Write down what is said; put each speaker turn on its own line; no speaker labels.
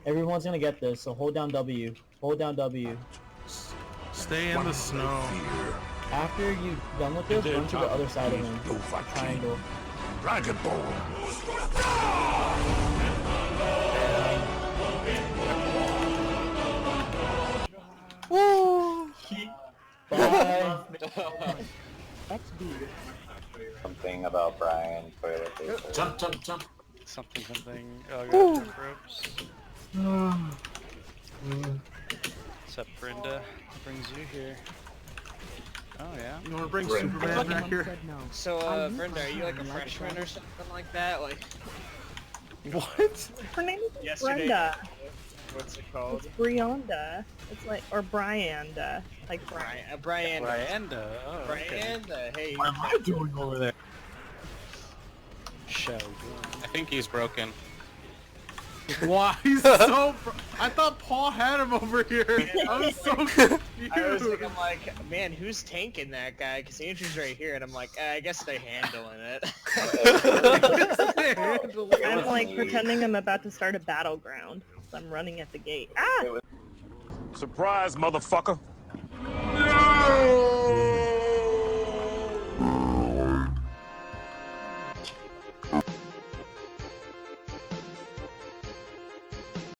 Everyone's gonna get this, so hold down W. Hold down W.
Stay in the snow.
After you're done with this, run to the other side of him. Triangle.
Dragon Ball.
Woo! Bye.
Something about Brian toilet paper.
Jump, jump, jump.
Something. Oh, I got jump ropes. What's up, Brenda? What brings you here? Oh yeah.
You wanna bring Superman back here?
So, Brenda, are you like a freshman or something like that? Like,
What?
Her name is
yesterday.
Brenda.
What's it called?
It's Brianda. It's like, or Brianda. Like Brian.
Brian.
Brianda. Oh, okay.
Brianda. Hey.
What am I doing over there?
Show.
I think he's broken.
Why? He's so. I thought Paul had him over here. I was so confused.
I was thinking, like, man, who's tanking that guy? Because Andrew's right here, and I'm like, I guess they're handling it.
I'm like pretending I'm about to start a battleground. So I'm running at the gate. Ah!
Surprise, motherfucker. No!